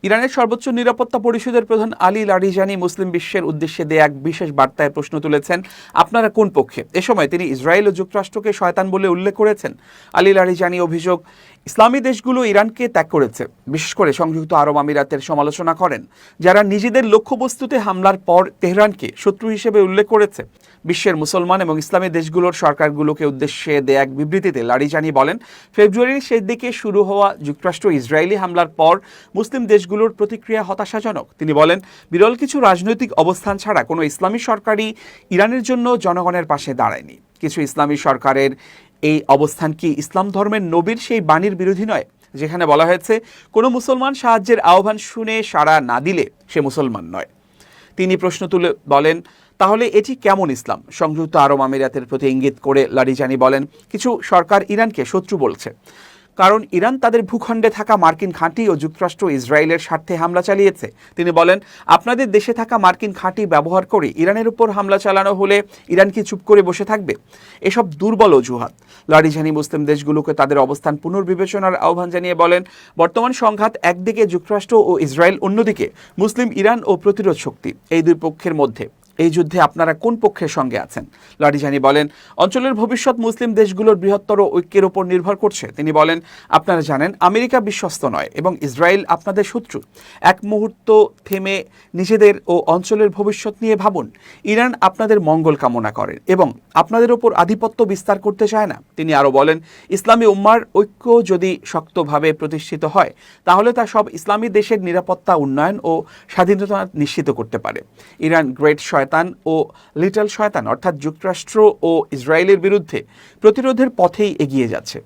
ইরানের সর্বোচ্চ নিরাপত্তা পরিষদের প্রধান আলী লারিজানি মুসলিম বিশ্বের উদ্দেশ্যে দেয়া এক বিশেষ বার্তায় প্রশ্ন তুলেছেন, আপনারা কোন পক্ষে? এ সময় তিনি ইসরায়েল ও যুক্তরাষ্ট্রকে শয়তান বলে উল্লেখ করেছেন। আলী লারিজানি অভিযোগ, ইসলামী দেশগুলো ইরানকে ত্যাগ করেছে, বিশেষ করে সংযুক্ত আরব আমিরাতের সমালোচনা করেন, যারা নিজেদের লক্ষ্যবস্তুতে হামলার পর তেহরানকে শত্রু হিসেবে উল্লেখ করেছে। বিশ্বের মুসলমান এবং ইসলামী দেশগুলোর সরকারগুলোকে উদ্দেশ্যে দেয়া এক বিবৃতিতে লারিজানি বলেন, ফেব্রুয়ারির শেষ দিকে শুরু হওয়া যুক্তরাষ্ট্র ইসরায়েলি হামলার পর মুসলিম দেশগুলোর প্রতিক্রিয়া হতাশাজনক। তিনি বলেন, বিরল কিছু রাজনৈতিক অবস্থান ছাড়া কোনো ইসলামী সরকারই ইরানের জন্য জনগণের পাশে দাঁড়ায়নি। কিছু ইসলামী সরকারের এই অবস্থান কি ইসলাম ধর্মের নবীর সেই বাণীর বিরোধী নয়, যেখানে বলা হয়েছে কোনো মুসলমান সাহায্যের আহ্বান শুনে সাড়া না দিলে সে মুসলমান নয়? তিনি প্রশ্ন তুলে বলেন, তাহলে এটি কেমন ইসলাম? সংযুক্ত আরব আমিরাতের প্রতি ইঙ্গিত করে লারিজানি বলেন, কিছু সরকার ইরানকে শত্রু বলছে, কারণ ইরান তাদের ভূখণ্ডে থাকা মার্কিন ঘাঁটি ও যুক্তরাষ্ট্র ইসরায়েলের স্বার্থে হামলা চালিয়েছে। তিনি বলেন, আপনাদের দেশে থাকা মার্কিন ঘাঁটি ব্যবহার করে ইরানের উপর হামলা চালানো হলে ইরান কি চুপ করে বসে থাকবে? এসব দুর্বল অজুহাত। লারিজানি মুসলিম দেশগুলোকে তাদের অবস্থান পুনর্বিবেচনার আহ্বান জানিয়ে বলেন, বর্তমান সংঘাত একদিকে যুক্তরাষ্ট্র ও ইসরায়েল, অন্যদিকে মুসলিম ইরান ও প্রতিরোধ শক্তি, এই দুই পক্ষের মধ্যে এই যুদ্ধে আপনারা কোন পক্ষের সঙ্গে আছেন? লারিজানি বলেন, অঞ্চলের ভবিষ্যৎ মুসলিম দেশগুলোর বৃহত্তর ঐক্যের উপর নির্ভর করছে। তিনি বলেন, আপনারা জানেন আমেরিকা বিশ্বস্ত নয় এবং ইসরায়েল আপনাদের শত্রু। এক মুহূর্ত থেমে নিজেদের ও অঞ্চলের ভবিষ্যৎ নিয়ে ভাবুন। ইরান আপনাদের মঙ্গল কামনা করেন এবং আপনাদের ওপর আধিপত্য বিস্তার করতে চায় না। তিনি আরও বলেন, ইসলামী উম্মার ঐক্য যদি শক্তভাবে প্রতিষ্ঠিত হয় তাহলে তা সব ইসলামী দেশের নিরাপত্তা, উন্নয়ন ও স্বাধীনতা নিশ্চিত করতে পারে। ইরান গ্রেট শয়তান ও লিটল শয়তান অর্থাৎ যুক্তরাষ্ট্র ও ইসরায়েলের বিরুদ্ধে প্রতিরোধের পথেই এগিয়ে যাচ্ছে।